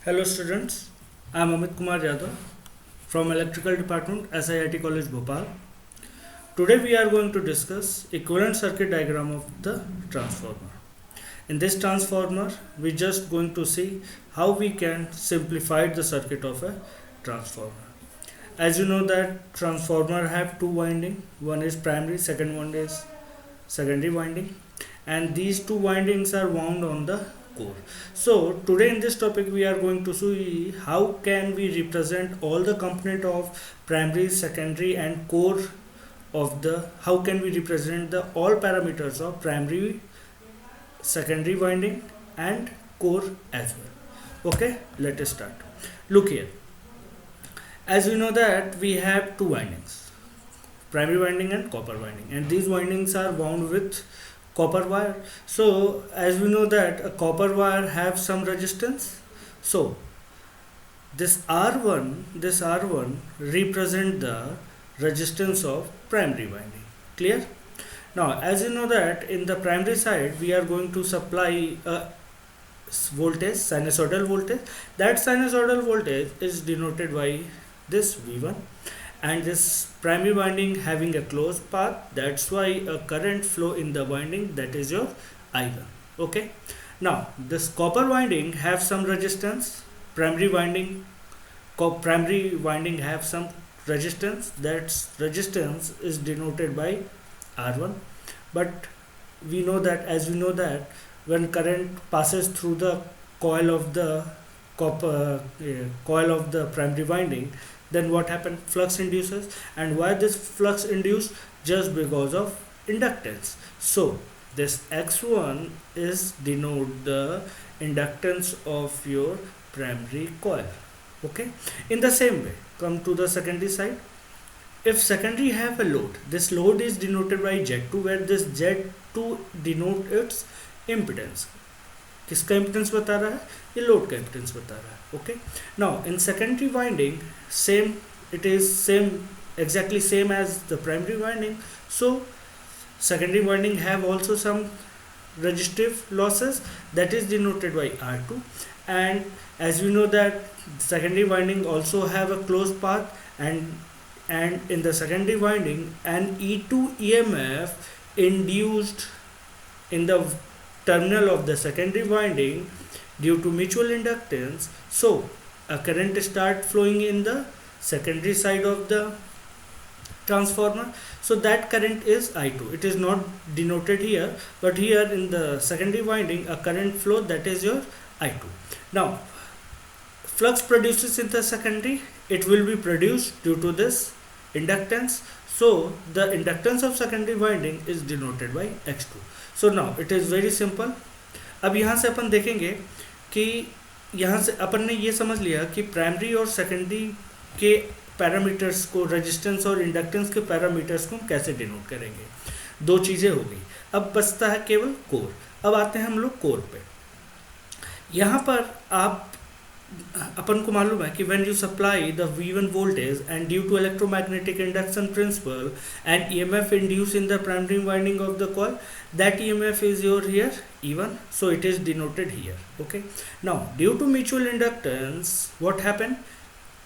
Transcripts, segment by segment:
Hello students, I am Amit Kumar Yadav from Electrical Department, SIIT College Bhopal. Today we are going to discuss equivalent circuit diagram of the transformer. In this transformer, we just going to see how we can simplify the circuit of a transformer. As you know that transformer have two winding, one is primary, second one is secondary winding, and these two windings are wound on the core. So today in this topic we are going to see how can we represent all the component of primary, secondary and core of the, how can we represent the all parameters of primary, secondary winding and core as well. Okay, let us start. Look here, as we know that we have two windings, primary winding and copper winding, and these windings are wound with copper wire. So as we know that a copper wire have some resistance, so this R1 represent the resistance of primary winding. Clear? Now as you know that in the primary side we are going to supply a voltage, sinusoidal voltage. That sinusoidal voltage is denoted by this V1, and this primary winding having a closed path, that's why a current flow in the winding, that is your I1. Okay, now this copper winding have some resistance, primary winding have some resistance, that resistance is denoted by R1. But we know that, as we know that when current passes through the coil of the coil of the primary winding, then what happened? Flux induces. And why this flux induced? Just because of inductance. So this x1 is denote the inductance of your primary coil. Okay, in the same way, come to the secondary side. If secondary have a load, this load is denoted by Z2, where this Z2 denote its impedance. किसका impedance बता रहा है? ये load का impedance बता रहा है. Okay, now in secondary winding same, it is same, exactly same as the primary winding. So secondary winding have also some resistive losses, that is denoted by R2. And as we know that secondary winding also have a closed path, and in the secondary winding an E2 EMF induced in the terminal of the secondary winding due to mutual inductance. So a current start flowing in the secondary side of the transformer. So that current is I2. It is not denoted here, but here in the secondary winding a current flow, that is your I2. Now flux produces in the secondary, it will be produced due to this inductance. So the inductance of secondary winding is denoted by X2. So now it is very simple. अब यहाँ से अपन देखेंगे कि यहाँ से अपन ने ये समझ लिया कि प्राइमरी और सेकेंडरी के पैरामीटर्स को, रेजिस्टेंस और इंडक्टेंस के पैरामीटर्स को हम कैसे डिनोट करेंगे. दो चीज़ें हो गई. अब बचता है केवल कोर. अब आते हैं हम लोग कोर पे. यहाँ पर अपन को मालूम है कि when you supply the V1 voltage and due to electromagnetic induction principle and EMF induced in the primary winding of the coil, that EMF is your here E1, so it is denoted here. Okay, now due to mutual inductance, what happened?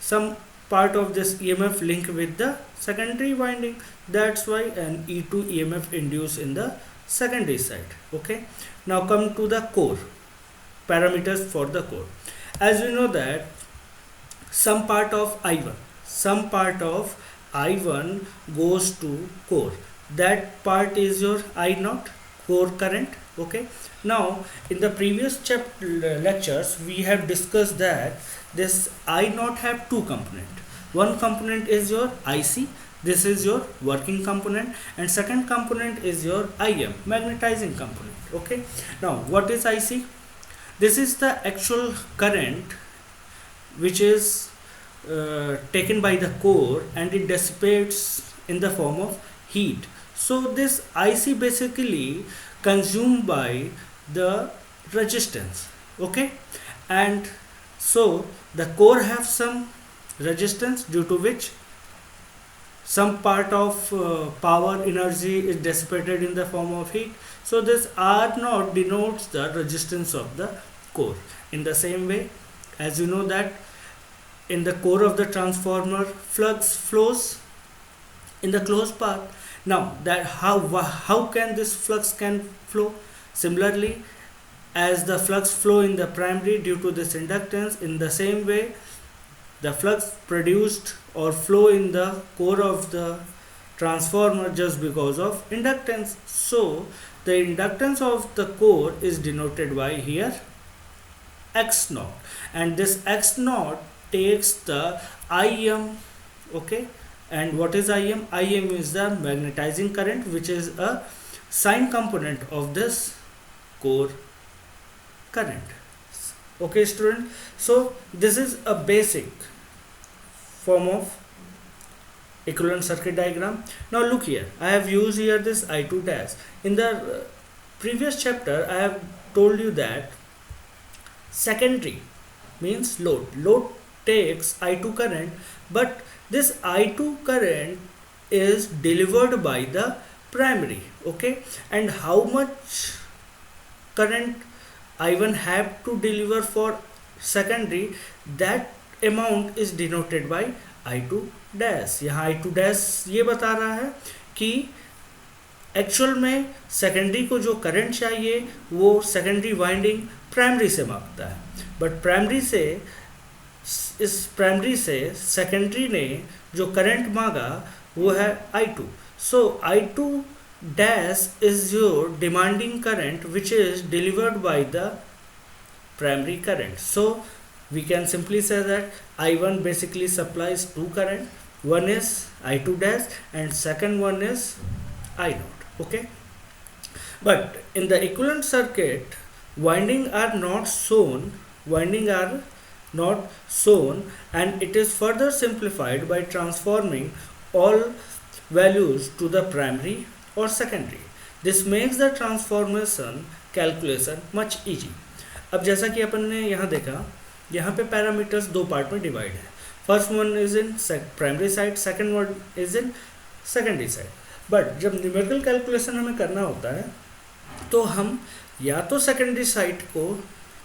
Some part of this EMF link with the secondary winding, that's why an E2 EMF induced in the secondary side. Okay, now come to the core parameters for the core. As we know that some part of I1 goes to core. That part is your I0, core current. Okay, now in the previous lectures we have discussed that this I0 have two components. One component is your IC, this is your working component, and second component is your IM, magnetizing component. Okay, now what is IC? This is the actual current which is taken by the core, and it dissipates in the form of heat. So this IC basically consumed by the resistance. Okay, and so the core have some resistance, due to which some part of power energy is dissipated in the form of heat. So this R0 denotes the resistance of the core. In the same way, As you know that in the core of the transformer, flux flows in the closed path. Now that how can this flux can flow? Similarly, as the flux flow in the primary due to this inductance, in the same way the flux produced or flow in the core of the transformer just because of inductance. So the inductance of the core is denoted by here x naught, and this x naught takes the Im. Okay, and what is Im? Im is the magnetizing current, which is a sign component of this core current. Okay student, so this is a basic form of equivalent circuit diagram. Now look here, I have used here this I2 dash. In the previous chapter I have told you that secondary means load takes I2 current, but this I2 current is delivered by the primary. Okay, and how much current I1 have to deliver for secondary, that amount is denoted by I2 dash. यहाँ I2 dash ये बता रहा है कि actual में secondary को जो current चाहिए वो सेकेंडरी वाइंडिंग प्राइमरी से मांगता है, बट प्राइमरी से सेकेंडरी ने जो करंट मांगा वो है I2. So I2 dash is your demanding current which is delivered by the primary current. So we can simply say that I1 basically supplies two current. One is I2 dash and second one is I0. Okay, but in the equivalent circuit, winding are not shown, and it is further simplified by transforming all values to the primary or secondary. This makes the transformation calculation much easy. अब जैसा कि अपन ने यहाँ देखा, यहाँ पे parameters दो part में डिवाइड है. First one is in primary side, second one is in secondary side. But जब न्यूमेरिकल कैलकुलेशन हमें करना होता है तो हम या तो सेकेंडरी साइड को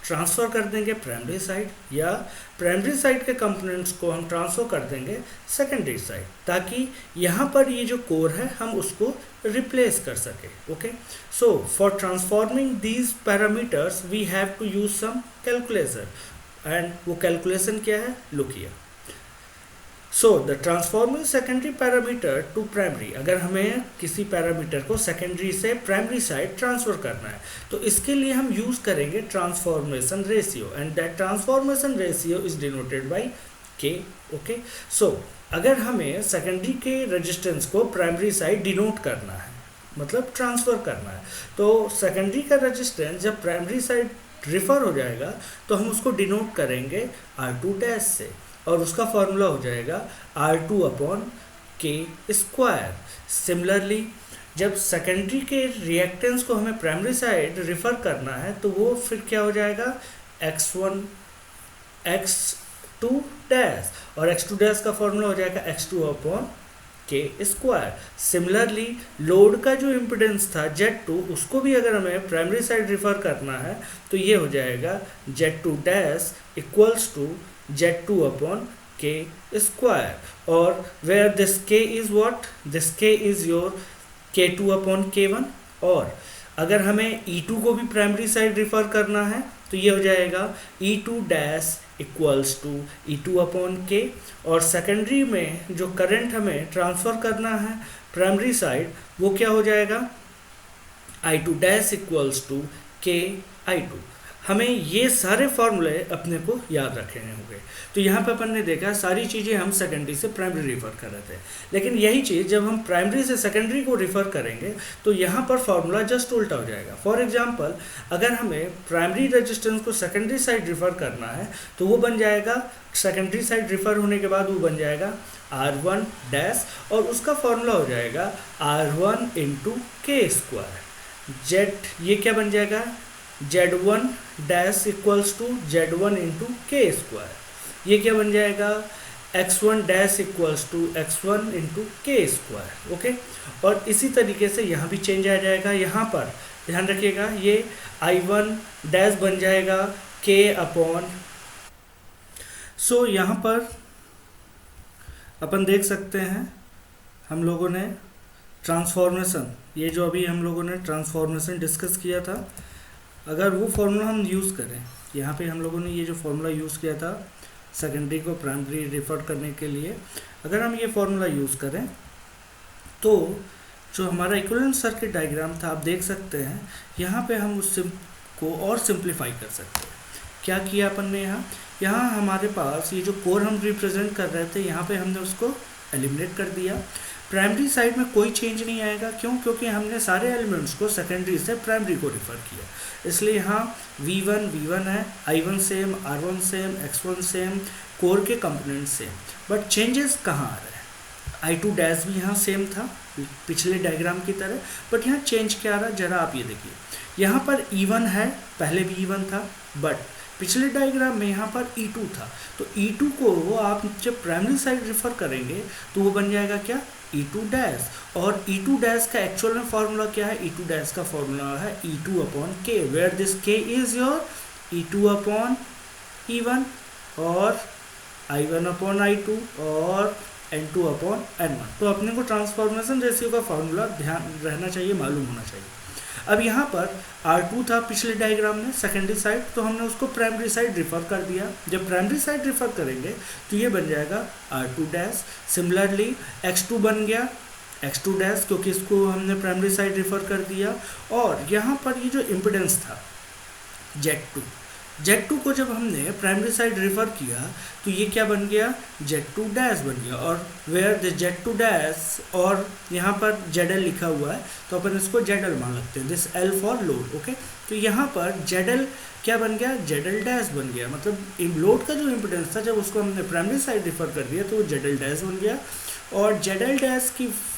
ट्रांसफ़र कर देंगे प्राइमरी साइड, या प्राइमरी साइड के कंपोनेंट्स को हम ट्रांसफ़र कर देंगे सेकेंडरी साइड, ताकि यहाँ पर ये जो कोर है हम उसको रिप्लेस कर सके. Okay, so for transforming these parameters we have to use some calculation, and वो कैलकुलेशन क्या है, look here. So the transforming secondary parameter to primary, अगर हमें किसी पैरामीटर को सेकेंडरी से प्राइमरी साइड ट्रांसफ़र करना है तो इसके लिए हम यूज़ करेंगे transformation ratio, and that transformation ratio is denoted by के. ओके, सो अगर हमें सेकेंडरी के रेजिस्टेंस को प्राइमरी साइड डिनोट करना है, मतलब ट्रांसफ़र करना है, तो सेकेंडरी का रेजिस्टेंस जब प्राइमरी साइड रिफ़र हो जाएगा तो हम उसको डिनोट करेंगे R2 डैश से, और उसका फॉर्मूला हो जाएगा R2 अपॉन के स्क्वायर. सिमिलरली जब सेकेंडरी के रिएक्टेंस को हमें प्राइमरी साइड रिफ़र करना है तो वो फिर क्या हो जाएगा, x1 x2 डैश, और x2 डैश का फॉर्मूला हो जाएगा x2 अपॉन के स्क्वायर. सिमिलरली लोड का जो इम्पिडेंस था Z2, उसको भी अगर हमें प्राइमरी साइड रिफ़र करना है तो ये हो जाएगा Z2 dash equals to Z2 upon K square, or where this K is what? This K is your K2 upon K1. और अगर हमें E2 को भी प्राइमरी साइड रिफ़र करना है तो ये हो जाएगा E2 dash equals to E2 upon K, और सेकेंडरी में जो करंट हमें ट्रांसफ़र करना है प्राइमरी साइड वो क्या हो जाएगा, I2 dash equals to K I2. हमें ये सारे फार्मूले अपने को याद रखने होंगे. तो यहाँ पे अपन ने देखा सारी चीज़ें हम सेकेंडरी से प्राइमरी रिफ़र कर रहे थे, लेकिन यही चीज़ जब हम प्राइमरी से सेकेंडरी को रिफ़र करेंगे तो यहाँ पर फार्मूला जस्ट उल्टा हो जाएगा. फॉर एग्जांपल अगर हमें प्राइमरी रेजिस्टेंस को सेकेंडरी साइड रिफ़र करना है तो वो बन जाएगा, सेकेंडरी साइड रिफ़र होने के बाद वो बन जाएगा R1 डैश, और उसका फार्मूला हो जाएगा R1 into K square. Z ये क्या बन जाएगा, Z1 dash equals to Z1 into K square. ये क्या बन जाएगा, x1 dash equals to x1 into K square. Okay, और इसी तरीके से यहाँ भी चेंज आ जाएगा. यहाँ पर ध्यान रखिएगा ये I1 डैश बन जाएगा k अपॉन सो यहाँ पर अपन देख सकते हैं हम लोगों ने ट्रांसफॉर्मेशन, ये जो अभी हम लोगों ने ट्रांसफॉर्मेशन डिस्कस किया था, अगर वो फॉर्मूला हम यूज़ करें, यहाँ पे हम लोगों ने ये जो फॉर्मूला यूज़ किया था सेकेंडरी को प्राइमरी रिफर करने के लिए, अगर हम ये फॉर्मूला यूज़ करें तो जो हमारा इक्विवेलेंट सर्किट डायग्राम था, आप देख सकते हैं यहाँ पे हम उस को और सिंप्लीफाई कर सकते हैं। क्या किया अपन ने यहाँ हमारे पास ये जो कोर हम रिप्रेजेंट कर रहे थे, यहाँ पे हमने उसको एलिमिनेट कर दिया। प्राइमरी साइड में कोई चेंज नहीं आएगा, क्यों? क्योंकि हमने सारे एलिमेंट्स को सेकेंडरी से प्राइमरी को रिफ़र किया, इसलिए यहाँ V1 है, I1 same, R1 same, X1 same, core के कंपोनेंट सेम, बट चेंजेस कहाँ आ रहे हैं? I2 डैश भी यहाँ सेम था पिछले डायग्राम की तरह, बट यहाँ चेंज क्या आ रहा है जरा आप ये देखिए, यहाँ पर E1 है, पहले भी E1 था, बट पिछले डायग्राम में यहाँ पर E2 था, तो E2 को आप जब प्राइमरी साइड रिफ़र करेंगे तो वो बन जाएगा क्या? E2 डैश, और E2 डैश का एक्चुअल में फॉर्मूला क्या है? E2 डैश का फॉर्मूला है E2 upon K, where this K is your E2 upon E1 और I1 अपॉन I2 और N2 अपॉन N1। तो अपने को ट्रांसफॉर्मेशन रेशियो का फॉर्मूला ध्यान रहना चाहिए, मालूम होना चाहिए। अब यहाँ पर R2 था पिछले डायग्राम में सेकेंडरी साइड, तो हमने उसको प्राइमरी साइड रिफ़र कर दिया। जब प्राइमरी साइड रिफ़र करेंगे तो ये बन जाएगा R2 डैश। सिमिलरली X2 बन गया X2 डैश, क्योंकि इसको हमने प्राइमरी साइड रिफ़र कर दिया। और यहाँ पर ये जो इम्पिडेंस था Z2 को जब हमने प्राइमरी साइड रिफ़र किया तो ये क्या बन गया? Z2 डैश बन गया, और वेयर द Z2 डैश, और यहाँ पर ZL लिखा हुआ है तो अपन इसको ZL मान लगते हैं, this L for load. Okay, तो यहाँ पर ZL क्या बन गया? ZL डैश बन गया, मतलब लोड का जो इम्पिडेंस था जब उसको हमने प्राइमरी साइड रिफ़र कर दिया तो वो ZL डैश बन गया। और ZL डैश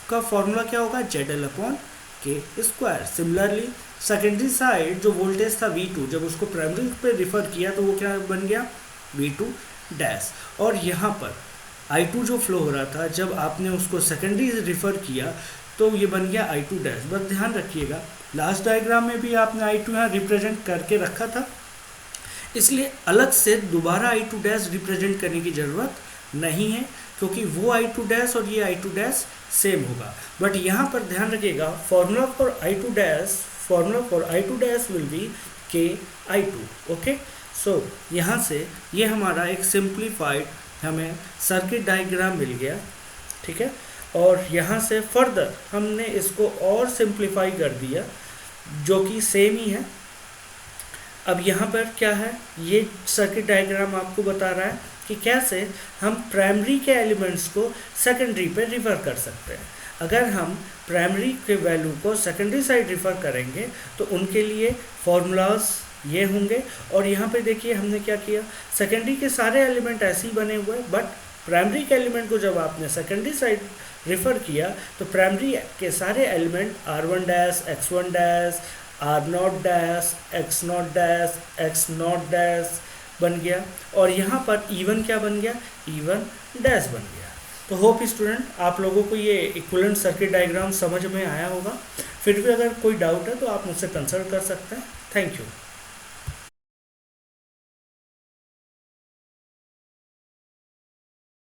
का फॉर्मूला क्या होगा? ZL upon K square. Similarly secondary side जो वोल्टेज था V2, जब उसको प्राइमरी पे रिफ़र किया तो वो क्या बन गया? V2 dash. और यहाँ पर I2 जो फ्लो हो रहा था जब आपने उसको सेकेंडरी रिफ़र किया तो ये बन गया I2 डैश। बस ध्यान रखिएगा लास्ट डायग्राम में भी आपने I2 यहाँ रिप्रेजेंट करके रखा था, इसलिए अलग से दोबारा I2 डैश रिप्रेजेंट करने की ज़रूरत नहीं है, क्योंकि वो I2 डैश और ये I2 डैश सेम होगा। बट यहाँ पर ध्यान रखिएगा formula for I2 dash will be KI2। Okay, so यहाँ से ये हमारा एक सिंप्लीफाइड हमें सर्किट डायग्राम मिल गया, ठीक है। और यहाँ से फर्दर हमने इसको और सिंप्लीफाई कर दिया जो कि सेम ही है। अब यहाँ पर क्या है, ये सर्किट डायग्राम आपको बता रहा है कि कैसे हम प्राइमरी के एलिमेंट्स को सेकेंडरी पे रिफ़र कर सकते हैं। अगर हम प्राइमरी के वैल्यू को सेकेंडरी साइड रिफ़र करेंगे तो उनके लिए फॉर्मूलाज ये होंगे। और यहाँ पे देखिए हमने क्या किया, सेकेंडरी के सारे एलिमेंट ऐसे ही बने हुए, बट प्राइमरी के एलिमेंट को जब आपने सेकेंडरी साइड रिफ़र किया तो प्राइमरी के सारे element R1 dash, X1 dash, R0 dash, X0 dash, X0 dash बन गया। और यहाँ पर E1 क्या बन गया? E1 डैश बन गया। तो होप स्टूडेंट आप लोगों को ये इक्विवेलेंट सर्किट डायग्राम समझ में आया होगा। फिर भी अगर कोई डाउट है तो आप मुझसे कंसल्ट कर सकते हैं। Thank you.